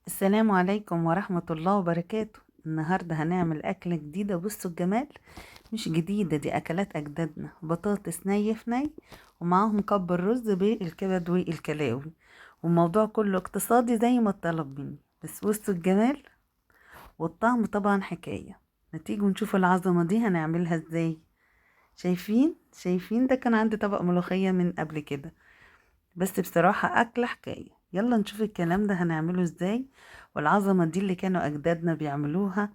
السلام عليكم ورحمة الله وبركاته. النهاردة هنعمل أكلة جديدة. بصوا الجمال، مش جديدة، دي أكلات أجدادنا. بطاطس ني في ني ومعاهم كب الرز بالكبد والكلاوي، والموضوع كله اقتصادي زي ما اتطلب مني. بس بصوا الجمال والطعم طبعا حكاية. نتيجة نشوف العظمة دي هنعملها ازاي. شايفين ده كان عندي طبق ملوخية من قبل كده، بس بصراحة أكلة حكاية. يلا نشوف الكلام ده هنعمله ازاي، والعظمة دي اللي كانوا أجدادنا بيعملوها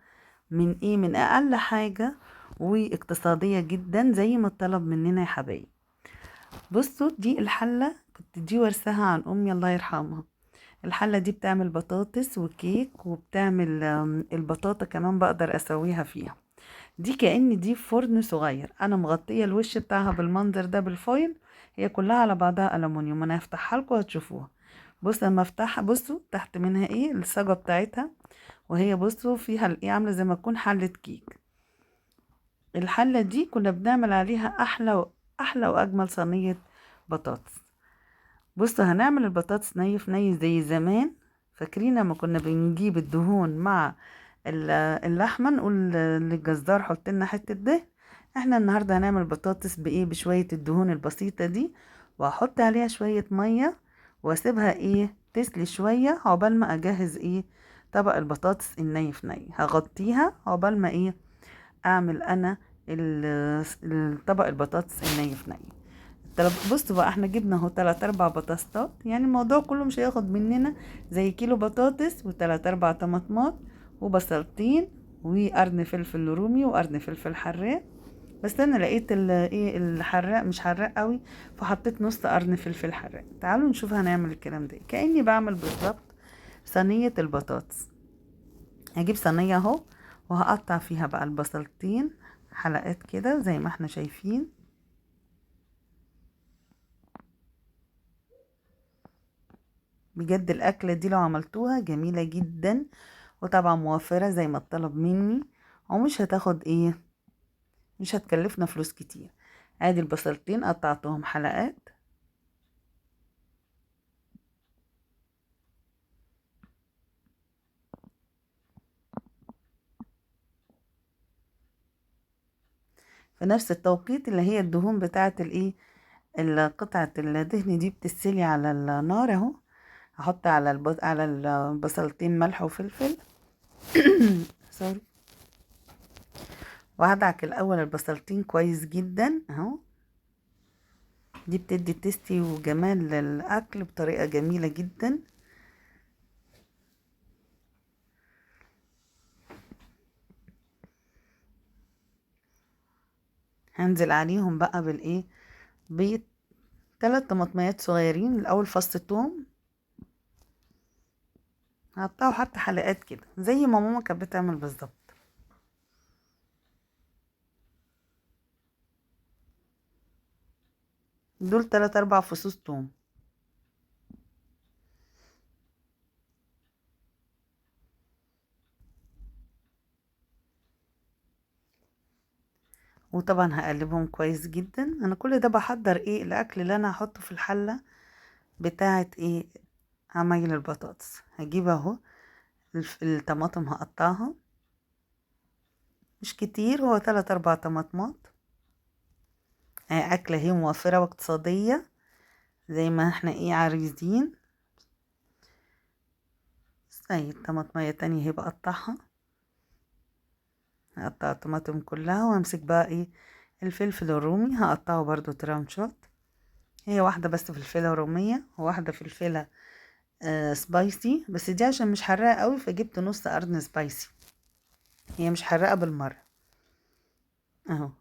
من ايه، من أقل حاجة واقتصادية جدا زي ما الطلب مننا يا حبايبي. بصوا دي الحلة، كنت دي ورثها عن أمي الله يرحمها. الحلة دي بتعمل بطاطس وكيك، وبتعمل البطاطا كمان بقدر أسويها فيها. دي كأن دي فرن صغير، انا مغطية الوش بتاعها بالمنظر ده بالفويل. هي كلها على بعضها ألمونيوم، انا هفتحها لكم وهتشوفوها. بص لما افتحها، بصوا تحت منها ايه الصاجة بتاعتها، وهي بصوا فيها الايه، عاملة زي ما تكون حلة كيك. الحلة دي كنا بنعمل عليها احلى واجمل صينية بطاطس. بصوا هنعمل البطاطس ني في ني زي زمان. فاكرين لما كنا بنجيب الدهون مع اللحمة، نقول للجزار حط لنا حتة ده. احنا النهاردة هنعمل بطاطس بايه، بشوية الدهون البسيطة دي، وهحط عليها شوية مية واسيبها ايه تسلي شوية عقبال ما اجهز ايه طبق البطاطس الني في ني. هغطيها عقبال ما ايه اعمل انا الطبق البطاطس الني في ني. بصوا بقى، احنا جبنا اهو 3 4 بطاطسات، يعني الموضوع كله مش هياخد مننا زي كيلو بطاطس وتلات 4 طماطمات وبصلتين وقرن فلفل رومي وقرن فلفل حراق. بس انا لقيت ايه الحراق مش حراق قوي، فحطيت نص قرن فلفل حراق. تعالوا نشوف هنعمل الكلام ده كأني بعمل بالظبط صينية البطاطس. هجيب صينية اهو، وهقطع فيها بقى البصلتين حلقات كده زي ما احنا شايفين. بجد الأكلة دي لو عملتوها جميلة جدا، وطبعا موفرة زي ما الطلب مني، ومش هتاخد ايه، مش هتكلفنا فلوس كتير. ادي البصلتين قطعتهم حلقات. في نفس التوقيت اللي هي الدهون بتاعة الايه، قطعة الدهن دي بتتسلي على النار اهو. هحط على البصلتين ملح وفلفل سوري. وهدعك الاول البصلتين كويس جدا اهو. دي بتدي تيستي وجمال للاكل بطريقة جميلة جدا. هنزل عليهم بقى بالايه، ب3 طماطميات صغيرين. الاول فص توم، هقطعه حتى حلقات كده زي ما ماما كانت بتعمل بالظبط. دول 3 4 فصوص توم. وطبعا هقلبهم كويس جدا. انا كل ده بحضر ايه الاكل اللي انا هحطه في الحله بتاعه ايه عمايل البطاطس. هجيب اهو الطماطم هقطعها مش كتير، هو 3 4 طماطمات. اكله هي موفره واقتصاديه زي ما احنا ايه عايزين. زي الطماطمية تانية هي بقطعها. هقطع الطماطم كلها وامسك بقى ايه الفلفل الرومي، هقطعه برضو ترانشات. هي واحدة بس فلفلة رومية وواحدة فلفلة سبايسي، بس دي عشان مش حراقة قوي فجبت نص قرن سبايسي. هي مش حراقة بالمرة اهو.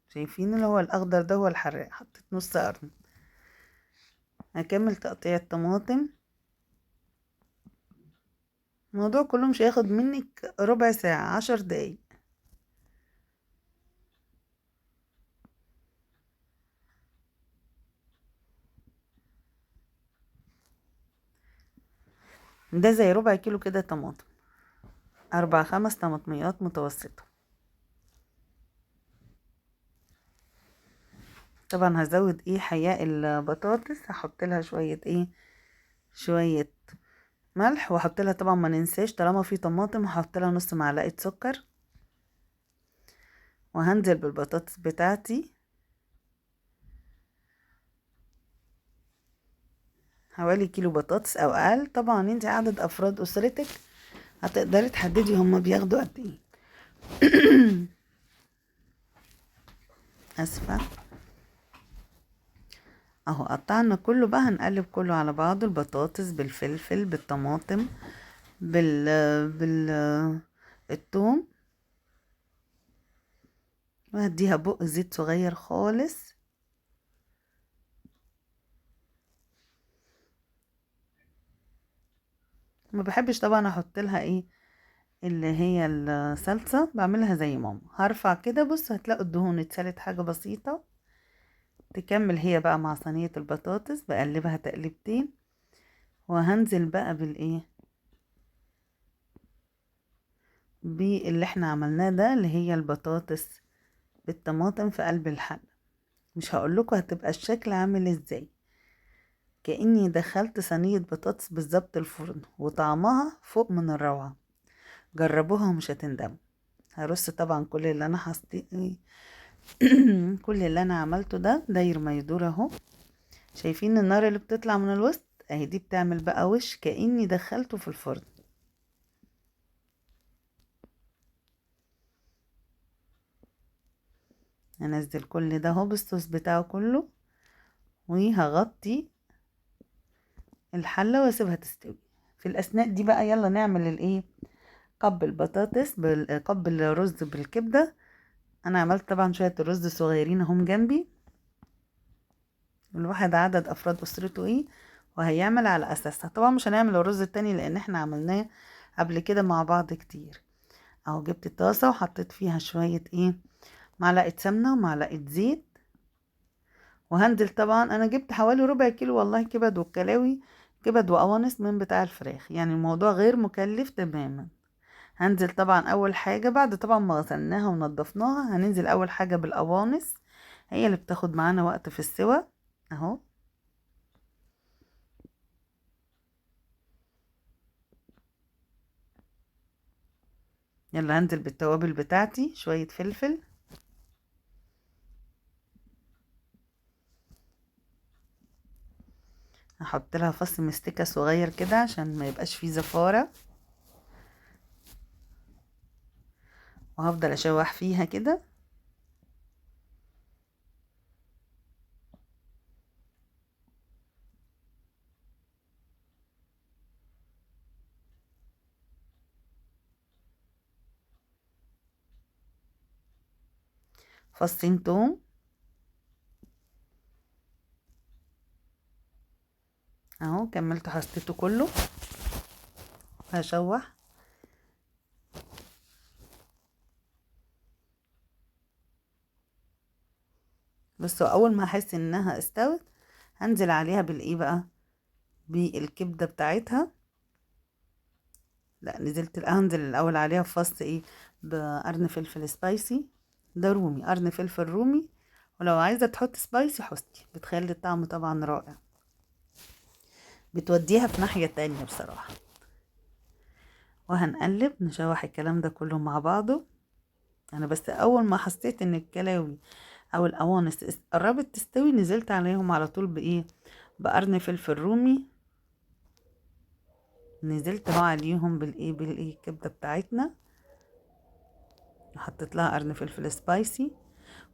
شايفين اللي هو الاخضر ده هو الحراق، حطيت نص قرن. هكمل تقطيع الطماطم. الموضوع كله مش هياخد منك ربع ساعة 10 دقايق. ده زي ربع كيلو كده طماطم، 4 5 طماطميات متوسطة. طبعا هزود ايه حياء البطاطس، هحط لها شوية ايه، شوية ملح، واحط لها طبعا ما ننساش طالما في طماطم هحط لها نص معلقة سكر، وهنزل بالبطاطس بتاعتي حوالي كيلو بطاطس او اقل، طبعا انت عدد افراد اسرتك هتقدري تحددي هما بياخدوا قد ايه. اسفة اهو قطعنا كله بقى، هنقلب كله على بعضه، البطاطس بالفلفل بالطماطم بال الثوم، وهديها بق زيت صغير خالص. ما بحبش طبعا احط لها ايه اللي هي الصلصة، بعملها زي ماما، هرفع كده بص هتلاقوا الدهون اتسالت حاجة بسيطة. تكمل هي بقى مع صينية البطاطس، بقلبها تقلبتين، وهنزل بقى بالايه باللي احنا عملناه ده، اللي هي البطاطس بالطماطم في قلب الحلة. مش هقولكوا هتبقى الشكل عامل ازاي، كأني دخلت صينية بطاطس بالظبط الفرن، وطعمها فوق من الروعة. جربوها ومش هتندموا. هرص طبعا كل اللي انا كل اللي انا عملته ده داير ما يدور اهو. شايفين النار اللي بتطلع من الوسط اهي، دي بتعمل بقى وش كأني دخلته في الفرن. هنزل كل ده اهو بالصوص بتاعه كله، وهغطي الحلة واسيبها تستوي. في الأثناء دي بقى يلا نعمل الايه، قب البطاطس قب الرز بالكبدة. انا عملت طبعا شوية الرز صغيرين اهم جنبي، الواحد عدد افراد اسرته ايه وهيعمل على اساسها. طبعا مش هنعمل الرز التاني لان احنا عملناه قبل كده مع بعض كتير. اهو جبت الطاسة وحطيت فيها شوية ايه، معلقة سمنة ومعلقة زيت، وهنزل طبعا انا جبت حوالي ربع كيلو والله كبد والكلاوي، كبد وقوانص من بتاع الفراخ، يعني الموضوع غير مكلف تماما. هنزل طبعا اول حاجة بعد طبعا ما غسلناها ونضفناها، هننزل اول حاجة بالقوانص، هي اللي بتاخد معانا وقت في السوى اهو. يلا هنزل بالتوابل بتاعتي، شوية فلفل، هحط لها فص مستكة صغير كده عشان ما يبقاش فيه زفارة، وهفضل اشوح فيها كده. فصين توم اهو، كملت حطيته كله، هشوح. بس اول ما احس انها استوت هنزل عليها بالايه بقى، بالكبده بتاعتها. لا نزلت هنزل الاول عليها بفص ايه، بقرن فلفل سبايسي، ده رومي، قرن فلفل رومي، ولو عايزه تحط سبايسي حطي، بتخلي الطعم طبعا رائع، بتوديها في ناحيه تانية بصراحه. وهنقلب نشوح الكلام ده كله مع بعضه. انا بس اول ما حسيت ان الكلاوي او القوانص قربت تستوي نزلت عليهم على طول بايه، بقرن فلفل رومي، نزلت اهو عليهم بالايه الكبده بتاعتنا، حطيت لها قرن فلفل سبايسي،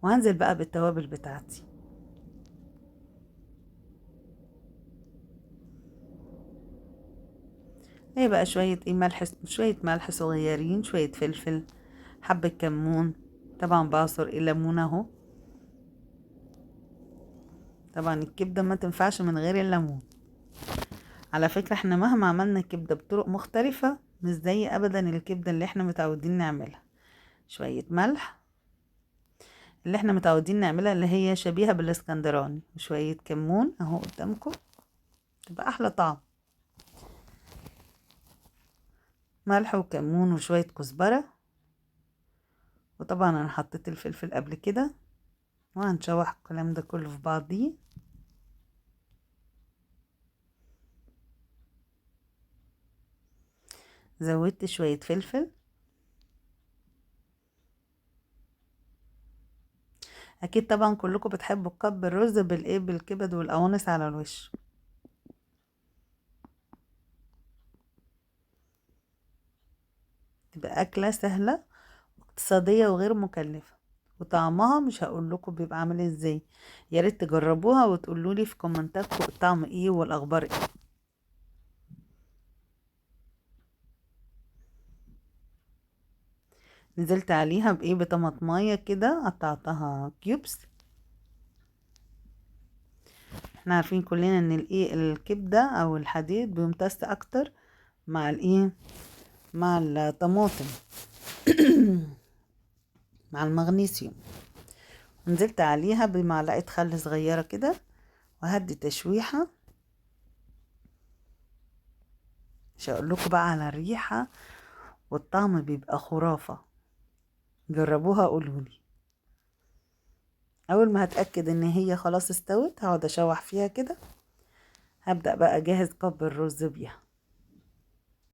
وهنزل بقى بالتوابل بتاعتي. هي بقى شويه ايه ملح، شويه ملح صغيرين، شويه فلفل، حبه كمون، طبعا بعصر الليمون اهو. طبعا الكبده ما تنفعش من غير الليمون. على فكره احنا مهما عملنا كبده بطرق مختلفه مش زي ابدا الكبده اللي احنا متعودين نعملها. شويه ملح اللي احنا متعودين نعملها اللي هي شبيهة بالاسكندراني، وشوية كمون اهو قدامكم، تبقى احلى طعم. ملح وكمون وشوية كزبرة، وطبعا انا حطيت الفلفل قبل كده، وهنشوح الكلام ده كله في بعضيه. زودت شوية فلفل. اكيد طبعا كلكم بتحبوا كب الرز بالايه، بالكبد والقوانص على الوش. تبقى اكلة سهلة واقتصادية وغير مكلفة، وطعمها مش هقول لكم بيبقى عامل ازاي. يا ريت تجربوها وتقولوا لي في كومنتاتكم الطعم ايه والاخبار ايه. نزلت عليها بايه، بطماطمايه كده قطعتها كيوبس. احنا عارفين كلنا ان الايه الكبده او الحديد بيمتص اكتر مع الايه، مع الطماطم مع المغنيسيوم. نزلت عليها بمعلقه خل صغيره كده وهدي تشويحه. مش هقول لكم بقى على الريحه والطعم بيبقى خرافه. جربوها قولولي. اول ما هتاكد ان هي خلاص استوت هقعد اشوح فيها كده. هبدا بقى اجهز كب الرز بيها.